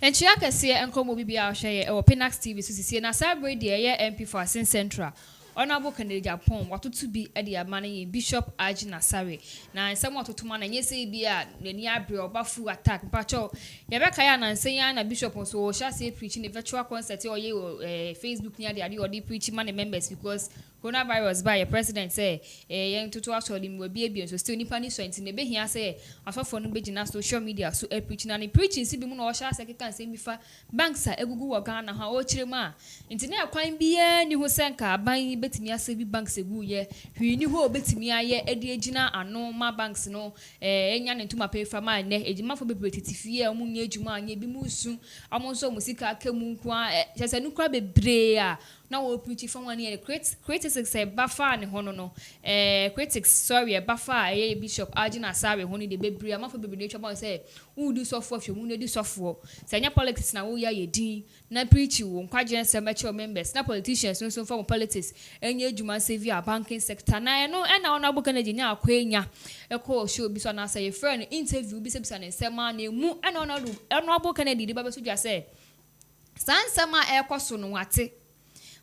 And Chiaka see and come will be our share or Pinax TV so see na Sabre dear MP for Asin Central. Honorable Agyapong what to be at the money Bishop Agyin Asare. Now somewhat to man and yes be a the near bro bafu attack pacho. Yabaka and saying a bishop also shall say preaching a virtual concert or you Facebook near the idea or the preaching money members because coronavirus by a president say young to actually will be so still nipani so in the bay here say I saw for no social media so a preaching and preaching see be more shall say can say before banks are a Google or Ghana how chirema internet quite be any who sanka buying betimi ase bi banks egu ye hwi ni ho betimi aye edi agina ano ma banks no enya ne ntuma pay fama ne ejima fo bebre titifie omu nya ejuma anya bi musu amonso musika akamu nko a sese nukra bebre a na wo preach from one year critics say bafa ne hono no critics sorry bafa e Bishop Agyin Asare hono de bebre amafo bebre ne twa say wo do sofo hwemu ne di sofo say nya politics na wo ya yedin na preach wo nkwaje nsemacho members na politicians nso from politics enye ejuma save a banking sector na no na ona boka na ginya akwenya eko show bi so na say friend interview bi se bisa na nsema na emu na ona boka na didi ba so dwa say sansema ekoso no wate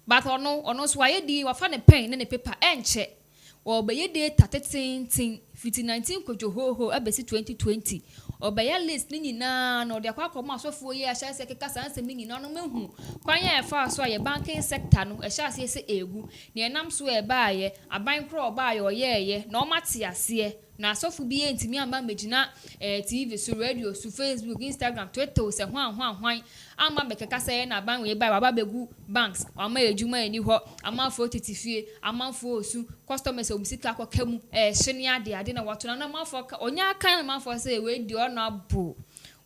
but ono so aye di wa fa ne pen ne paper enche obeye data 13 19 kojo ho abesi 2020 obeye list ni nyina na ode akwa akoma asofo ye ahya se keka sansem ni nyina no mehu kwanya e fa so aye banking sector no ehya se egu ne enam so e ba aye aban kro ba aye oyeye na o mate ase na asofo bi entimi amba megina TV so radio so Facebook Instagram Twitter se hwan ama bekeka se na ban we ba baba begu banks ama ejuma eni ho ama fo titifie ama fo osu customers omusika akokam hye ade na wato na mafo onya kan mafo se we di ono abo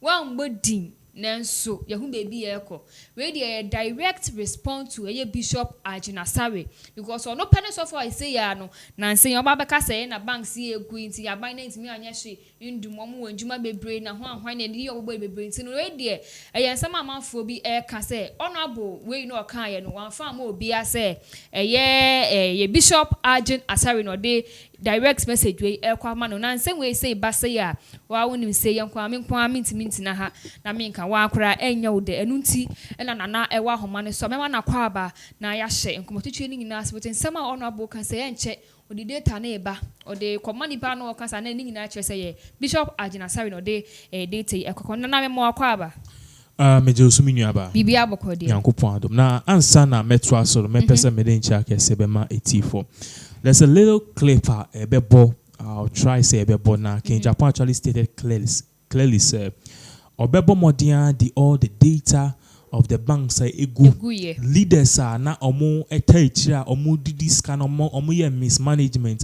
wa mbodin nanso yehu bebi eko we dey direct response to a Bishop Agyin Asare because ono penny so for I say ya no na nse yo babeka say na bank si egu nti ya ban na ntimi anya hwe ndum mo wanjuma bebre na hwan na di yo boy bebre nti no we dey ensam amanfo bi ka say ono abo we no kan ye no wan fa ma obi a say ye Bishop Agyin Asare no dey direct message we ekwa ma no na nse we say ba say ya wa wonim say yankwa me nkwa me ntimi ntina ha na me nka wa akora enya wo de enu nti na nana ewa homa ne so me ma na kwa aba na ya hye nkomotutwe ni nyina asebete nsema ono abo kan say enche odi data na eba odi komani pa no kan sa na ni nyina kire say Bishop Agyin Asare no de data ekoko na me mo akwa aba meje osumi aba bibia bokode yankopon adom na ansa na metro asoro me pese me de ncha kese be ma etifo. There's a little clip ebebo I'll try say ebebo na Agyapong actually stated clearly say obebo modia all the data of the banks egu leaders na omo etaichira omo didi scan omo ye mismanagement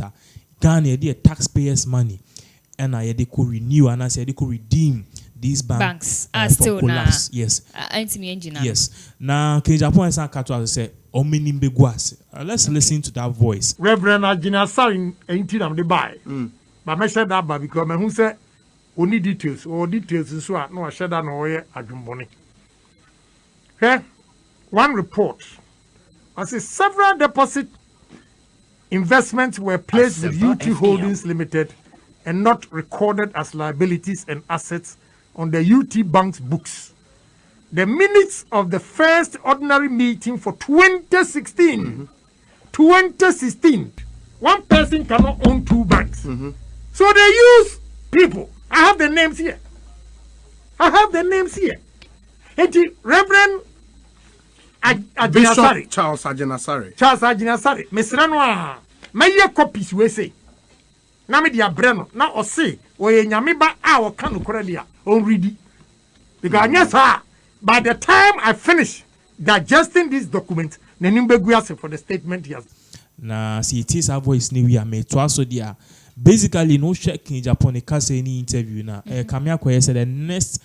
Ghana the taxpayers money and I they could renew and I said they could redeem these banks are still collapse. Yes. Yes. Now Agyapong is catch say let's listen to that voice. Reverend Agyin Asare ain't am the buy. But me said that because me who say only details or details so no share that no ye adwumbone. Okay? One report. I say several deposit investments were placed with UT Holdings Limited and not recorded as liabilities and assets on the UT Bank's books. The minutes of the first ordinary meeting for 2016. 2016. One person cannot own two banks. So they use people. I have the names here. And Reverend Agyin Asare. Charles Agyin Asare. Mesra no my copies we say. Na me dia breno na o say o ye nyame ba a o ka no kora dia on ready. Because yes by the time I finish digesting this document, Nenimbeguase for the statement he has. Na see it is our voice ni we are made to also dia. Basically, no check in Japan case any interview na. Kamia Koye said the next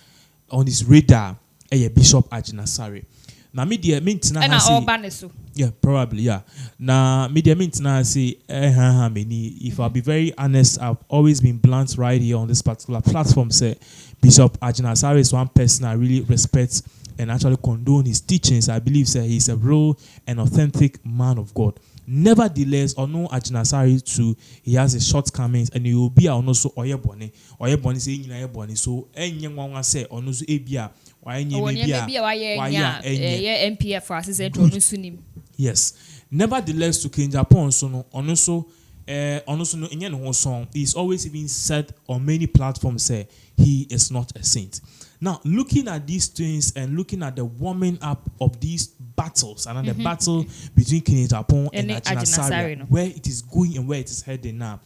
on his radar Bishop Agyin Asare. Na media mint na see. Yeah, probably yeah. Na media mint na say if I'll be very honest, I've always been blunt right here on this particular platform. Say Bishop Agyin Asare is one person I really respect and actually condone his teachings. I believe say he's a real and authentic man of God. nevertheless, or no Agyin Asare too, he has his shortcomings, and he will be also oyeboni saying in oyeboni. So any one say or no ebia why MPF for assistant. Yes, nevertheless, to King Japan, so no, also no, in song, he's always been said on many platforms, say he is not a saint. Now, looking at these things and looking at the warming up of these battles and the battle between King Japan and Agyin Asare, where it is going and where it is heading now,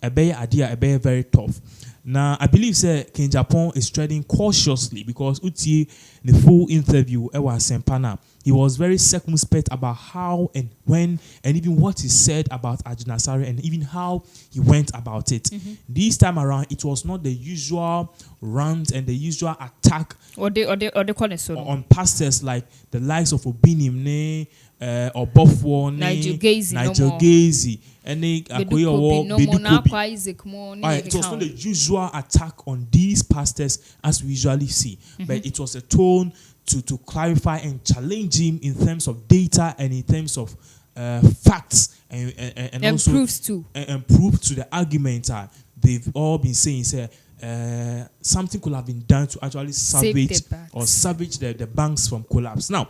a idea very tough. Now, I believe King Japan is treading cautiously because Uti, the full interview, Sempana, he was very circumspect about how and when and even what he said about Agyin Asare and even how he went about it. This time around, it was not the usual rant and the usual attack on pastors like the likes of Obinim, or Buffon, Nigel Gazy, and it was not the usual attack on these pastors as we usually see, but it was a tone to clarify and challenge him in terms of data and in terms of facts and also proofs too. And proof to the argument they've all been saying. Something could have been done to actually salvage the banks from collapse. Now,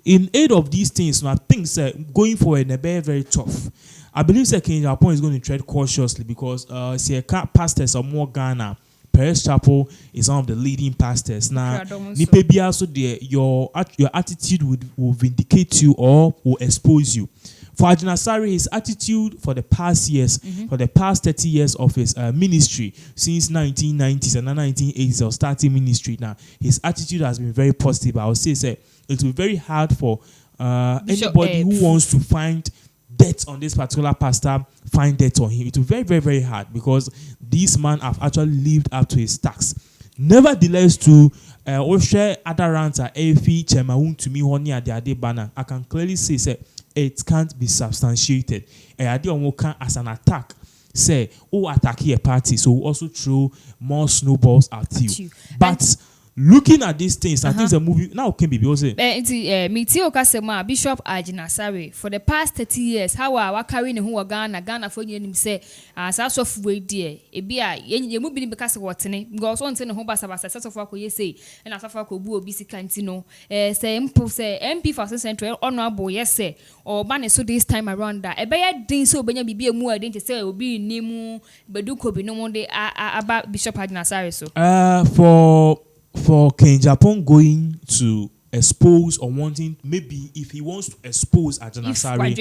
in aid of these things, I think going forward, very, very tough. I believe King Japan is going to tread cautiously because pastors are more Ghana. Paris Chapel is one of the leading pastors. Now, your attitude will vindicate you or will expose you. For Agyin Asare, his attitude for the past years, for the past 30 years of his ministry, since 1990s and 1980s of starting ministry now, his attitude has been very positive. I would say it will be very hard for anybody who wants to find debt on this particular pastor, find debt on him. It will be very, very, very hard because this man have actually lived up to his tax. Nevertheless, to share other rants at AFI, Chemaun to me, Honey at the Ade banner, I can clearly say, it can't be substantiated. As an attack, say, attack a party, so also throw more snowballs at you. But looking at these things, I think the movie now can be because Bishop Agyin Asare for the past 30 years, how are carrying who Ghana for you say as of way dear, a beer, you move because of what's in it, goes on to home as of what you say, and as of what will be Cantino, say MP for Central honorable, yes, sir, or man so this time around that a bear didn't so be a more identity say will be Nemo, but do could be no one day about Bishop Agyin Asare so for King Japan going to expose or wanting, maybe if he wants to expose Agyin Asare,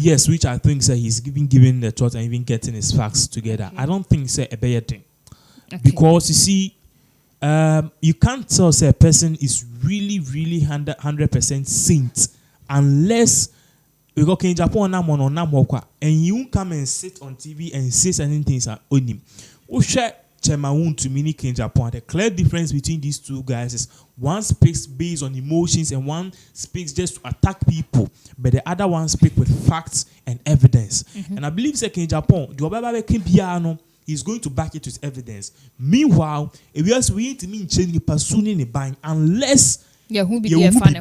yes, which I think he's giving the thought and even getting his facts together. I don't think a better thing because you see, you can't tell a person is really 100% saint unless we got King Japan and you come and sit on TV and say certain things on him. To mini King Japan. The clear difference between these two guys is one speaks based on emotions and one speaks just to attack people, but the other one speaks with facts and evidence. And I believe King Japan, he's going to back it with evidence. Meanwhile, if we need to mean change pursuing the buying unless who be a fan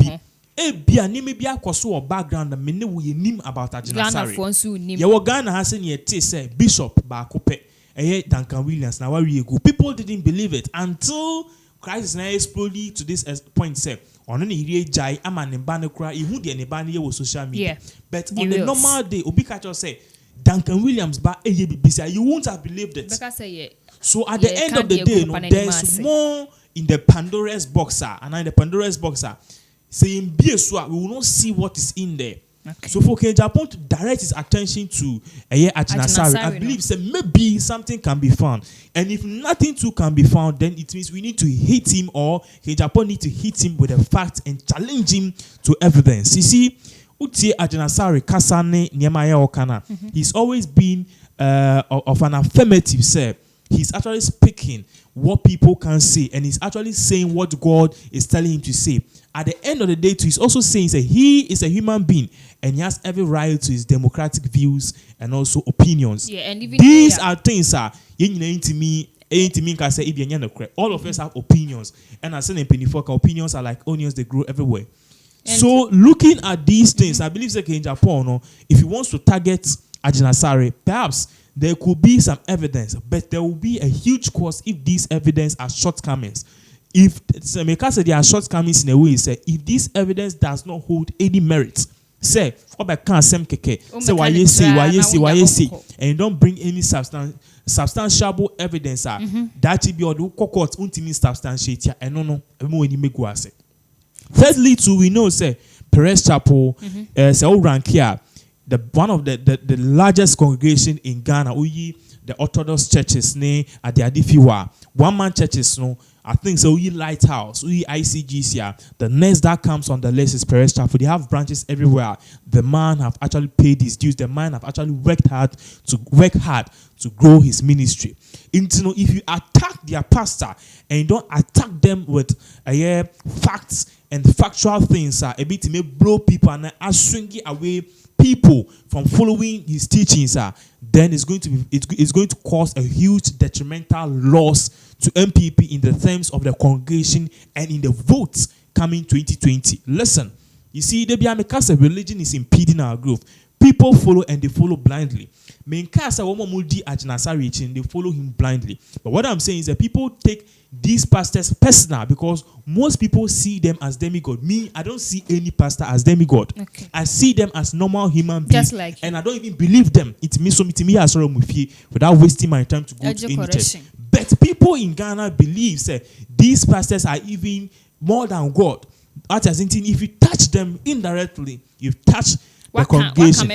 background the minute we name about Agyin Asare. Your Ghana has say Bishop Bakope. Duncan Williams. Now, people didn't believe it until crisis now exploded to this point. Say, on any jai, I'm an embanekra, who the nebani was social media. But on the normal day, Obikacho say, Duncan Williams, you won't have believed it. So at the end of the day, there's more in the Pandora's boxer, and in the Pandora's boxer, saying, be a swap, we will not see what is in there. So for King Japan to direct his attention to Agyin Asare, I believe maybe something can be found. And if nothing too can be found, then it means we need to hit him or King Japan need to hit him with a fact and challenge him to evidence. You see, Utie Agyin Asare, Kasane, Nyamaya Okana, he's always been of an affirmative, sir. He's actually speaking what people can say, and he's actually saying what God is telling him to say. At the end of the day, too, he's also saying that he is a human being and he has every right to his democratic views and also opinions. Yeah, and even these are things all of us have opinions, and I said in Pennyfork, opinions are like onions, they grow everywhere. So looking at these things, I believe in Japan, no, if he wants to target Agyin Asare, perhaps there could be some evidence, but there will be a huge cost if these evidence are shortcomings. If because there are shortcomings in a way, say if this evidence does not hold any merit, say why you say, and you don't bring any substantial evidence, that be or court ultimately substantiate and no any make was. Thirdly, too, we know say Perez Chapel, say rank here, the one of the largest congregation in Ghana, the Orthodox churches, at the Adifiwa, one man churches, no. I think so. We Lighthouse, we ICGC. The next that comes on the list is Perez Chapel. They have branches everywhere. The man have actually paid his dues. The man have actually worked hard to grow his ministry. If you attack their pastor and you don't attack them with facts and factual things, a bit may blow people and swing away people from following his teachings, then it's going to cause a huge detrimental loss to MPP in the terms of the congregation and in the votes coming 2020. Listen, you see, because religion is impeding our growth, people follow and they follow blindly. They follow him blindly. But what I'm saying is that people take these pastors personal because most people see them as demigod. Me, I don't see any pastor as demigod. Okay. I see them as normal human beings, like and I don't even believe them. It means so me as well without wasting my time to go to any church. But people in Ghana believe say these pastors are even more than God. If you touch them indirectly, you've touched the congregation.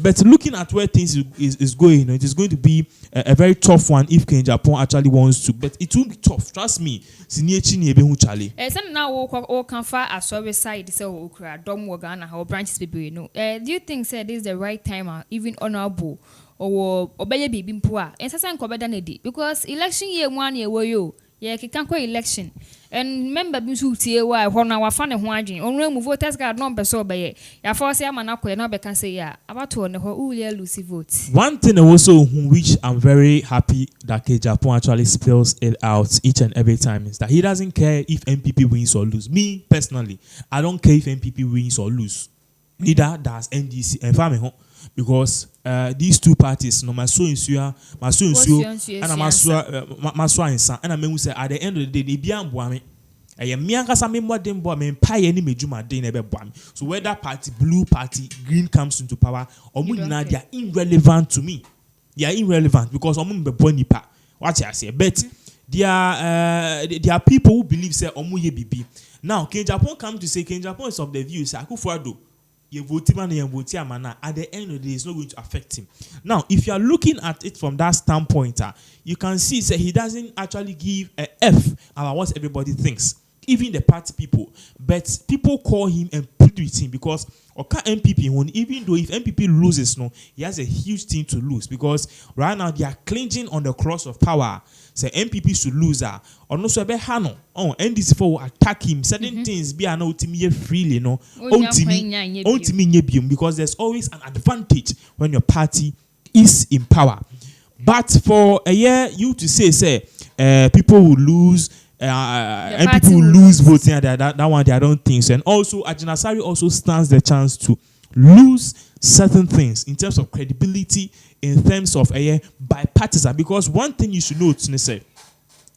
But looking at where things is going, it is going to be a very tough one if Japan actually wants to. But it will be tough. Trust me. Now we can find a service side. So branches people. Do you think this is the right time, even honorable, or obey baby poor? And because election year 1 year were you? Yeah, can go election. And remember, Misu Tia, when our funny waging, only move voters got number so by it. Ya force a man up and I can say, yeah, about to know who Lucy votes. One thing also, which I'm very happy that Japan actually spells it out each and every time, is that he doesn't care if MPP wins or lose. Me, personally, I don't care if MPP wins or lose. Neither does NDC and family. Because these two parties, no, my so and I mean, say at the end of the day, they be ambuame. I am me more than boy, pay any majuma day never bomb. So whether party, blue party, green comes into power, or now they are irrelevant to me. They are irrelevant because I'm be bonipa. What I say, but there are people who believe say omuye bibi. Now, Japan come to say Japan is of the view say Akufo-Addo. At the end of the day, it's not going to affect him. Now, if you are looking at it from that standpoint, you can see that he doesn't actually give a F about what everybody thinks, even the party people. But people call him and plead with him because MPP, even though if MPP loses, no, he has a huge thing to lose because right now they are clinging on the cross of power. Say MPP should lose or no so be hano NDC for attack him certain things be an ultimate freely no ultimate because there's always an advantage when your party is in power. But for a year you to say people will lose and people will lose voting that one I don't think so. And also Agyin Asare also stands the chance to lose certain things in terms of credibility, in terms of bipartisan. Because one thing you should note,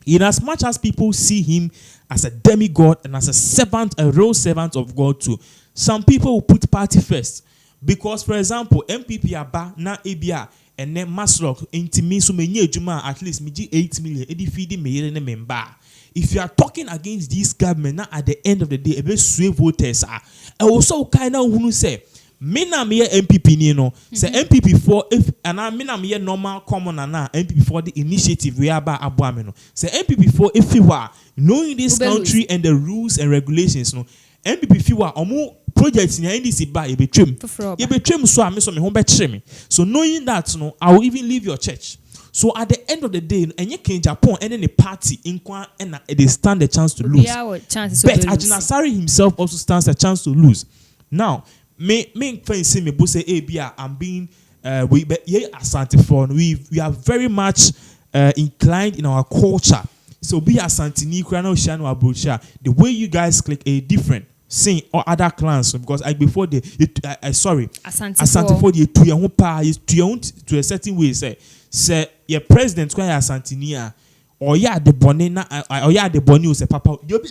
in as much as people see him as a demigod and as a servant, a real servant of God too, some people will put party first. Because, for example, MPP aba na ABR and then Maslock intimi so many juma at least 8 million feeding me member. If you are talking against this government, now at the end of the day, a bit sway voters are also kind of who say. Mina me MPP ni no say MPP for if and I mina me normal common and MPP for the initiative we are about abuame no say MPP for if you are knowing this country and the rules and regulations no MPP fi wa omo projects in NDC ba e betwem so am so me ho be kire me so knowing that no I will even leave your church. So at the end of the day, any Japan and any party in and they stand a chance to lose. But Agyin Asare himself also stands a chance to lose. Now, me friend say me bo say I'm being we are very much inclined in our culture. So be Asante ni krana oshano abrocha. The way you guys click a different. Sing or other clans because before they sorry Asante for the to your pa is to a certain way say your president kwa Asantini or ya the bonena or ya the boni say papa you be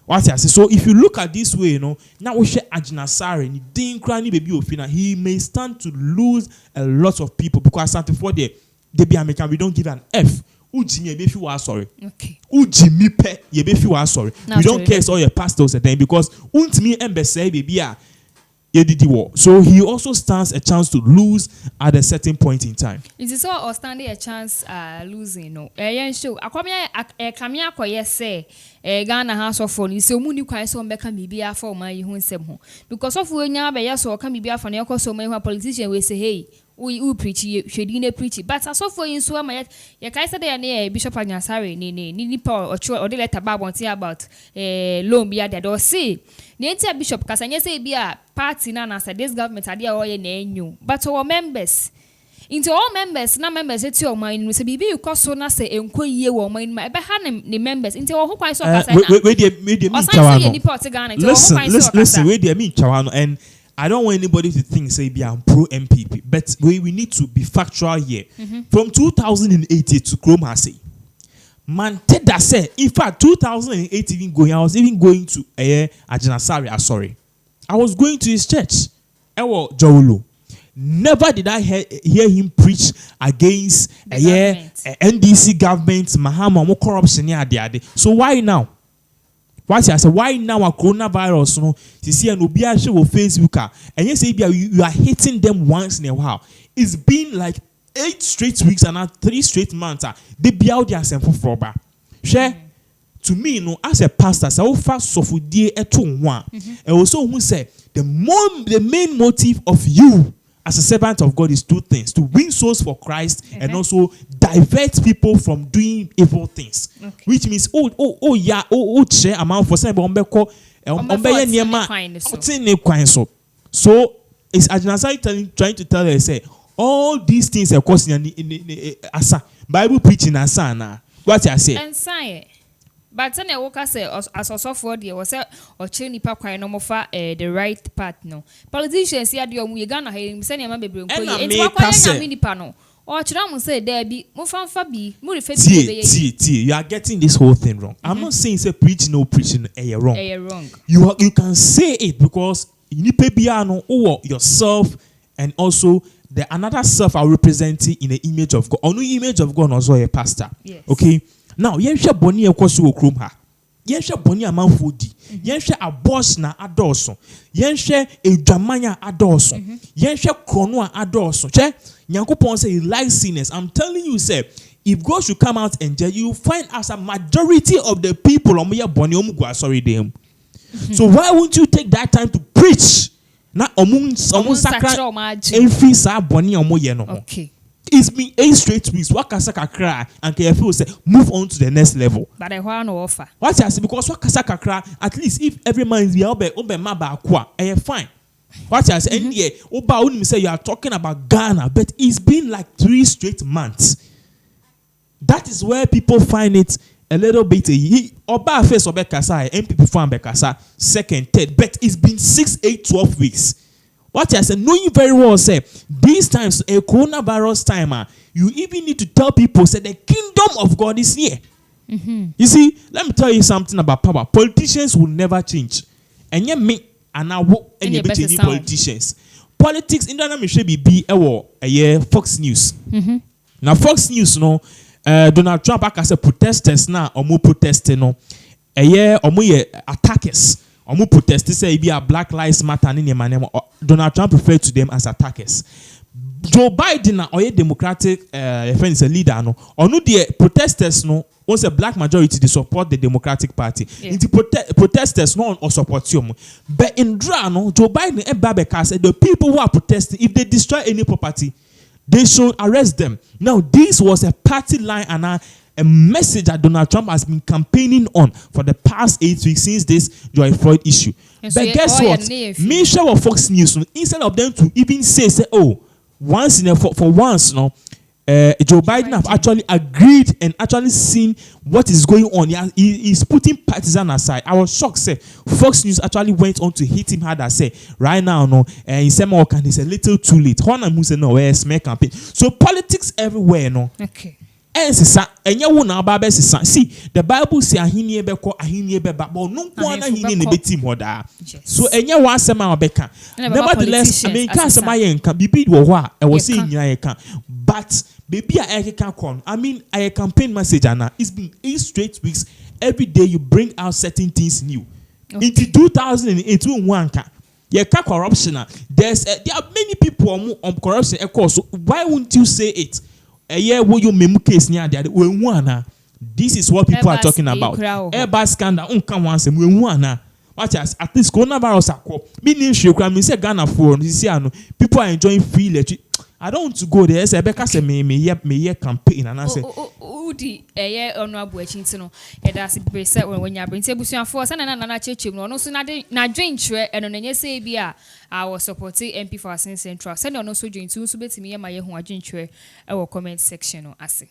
what I say. So if you look at this way, now we share Agyin Asare ni din krani baby ofina he may stand to lose a lot of people because Asante for they be American we don't give an F. Ujimi ebefi wa sorry. Okay. Ujimi pe yebefi wa sorry. We don't care all your pastors and then because untimi embese baby a yedidi wo. So he also stands a chance to lose at a certain point in time. It is all standing a chance losing no. Show akwamia kamia koye say Ghana House of Phone so muni kwan so mbeka bibia for man yi hu nsem ho because of we nya be yeso ka bibia for na yakoso man hu politician we say hey we preach shedi na preach but asofo yin so ma ye kai say dey Bishop Agyin Asare ni Paul or the letter Bible about loan bia there see the entire bishop kasanye say bia party na say this government ade a oye na enyu but our members into all members na members eti o man no say bibi you so na say enko yie wo man ma ebe ha ne members into ho kwan so kasa na we dey me chawa no listen we dey me chawa no and I don't want anybody to think say be I'm pro MPP but we need to be factual here. From 2008 to Chrome has say man Teda say in fact 2008 I was even going to Agyin Asare sorry I was going to his church Ewo Jowolo. Never did I hear him preach against NDC government, Mahama, corruption. So why now? I said, why now a coronavirus? No, you see, and Obia show on Facebook, and you say you are hitting them once in a while. It's been like 8 straight weeks and now 3 straight months. They be out there and for share. To me, as a pastor, so fast so for dear one. And also who say the main motive of you as a servant of God is 2 things: to win souls for Christ and also divert people from doing evil things. Okay. Which means share amount for some so it's Agyin Asare trying to tell her say all these things are causing in asa Bible preaching asa na what I say and say but then I walk say as also for the was or chain nipa kwan no mo fa the right part no politicians here dey omu Ghana here say na bebre nko yi enti wakwa nya nipa no or chira mo say there be mo fanfa bi mo refer to you are getting this whole thing wrong. I'm not saying say preaching no preaching wrong. Wrong. You can say it because nipa bia no yourself and also the another self are representing in the image of God. Onu image of God also a pastor. Yes. Okay. Now, yensha boni ekoso okrom ha. Yensha boni amanfo di. Yensha abortion na adorso. Yensha edwamanya adorso. Yensha krono a adorso. Che Nyankopon say he likes sinners. I'm telling you say if God should come out and judge you find as a majority of the people omoya boni omugwa sorry them. So why won't you take that time to preach? Na omun sakra every sa boni omoye no. Okay. It's been 8 straight weeks. Wakasa kakra and KFO say move on to the next level. But I want no offer. What I say because wakasa kakra at least if every man is obe maba akwa, fine. What I say and yeah, oba unim say you are talking about Ghana, but it's been like 3 straight months. That is where people find it a little bit. Oba first obe kasa, MPP fan be kasa, second, third, but it's been 6, 8, 12 weeks. What I said, knowing very well, say these times, a coronavirus time, you even need to tell people, say the kingdom of God is here. You see, let me tell you something about power. Politicians will never change, and yet me and I will any politicians. Politics in the should be a Fox News. Now Fox News, Donald Trump, I say protesters now or more protesting, or more attackers. Omu protest say be a Black Lives Matter in name. Donald Trump referred to them as attackers. Joe Biden or a Democratic friend is a leader no. Onu the protesters no. Once a black majority they support the Democratic Party. Yeah. The protesters no or support you. But in Dra no, Joe Biden and Babeka said the people who are protesting if they destroy any property, they should arrest them. Now this was a party line and a message that Donald Trump has been campaigning on for the past 8 weeks since this George Floyd issue. And but so guess what? Me share of Fox News instead of them to even say oh once in a for once Joe Biden have actually agreed and actually seen what is going on. He's putting partisan aside. I was shocked. Say Fox News actually went on to hit him hard. I say right now, no, in some can it's a little too late. Juan Musa no, smear campaign. So politics everywhere, no. Okay. See, the Bible says ahini ebeko ahini ebeba, but no one ahini ne betim hoda. So enya wa asema obeka. Nevertheless, I mean can asema ye nka bibi wo ho a e wo say nyina ye kan. But baby I can come. I mean I campaign message ana it's been 8 straight weeks. Every day you bring out certain things new. Okay. Into 2008 one can. Yeah, corruption. There are many people on corruption. Of course, so why wouldn't you say it? You memu case near there. This is what people are talking about. Airbus scandal. Watch as at least coronavirus. Meaning, say Ghana for people are enjoying free electricity. I don't want to go there. Say because me campaign and I say. Udi honorable Echintino. That's the preset when you bring Sebusian force and another church. No, so na drink and on any say bia. I was supporting MP for Central. Send on also join to submit me and my young drink our comment section or assay.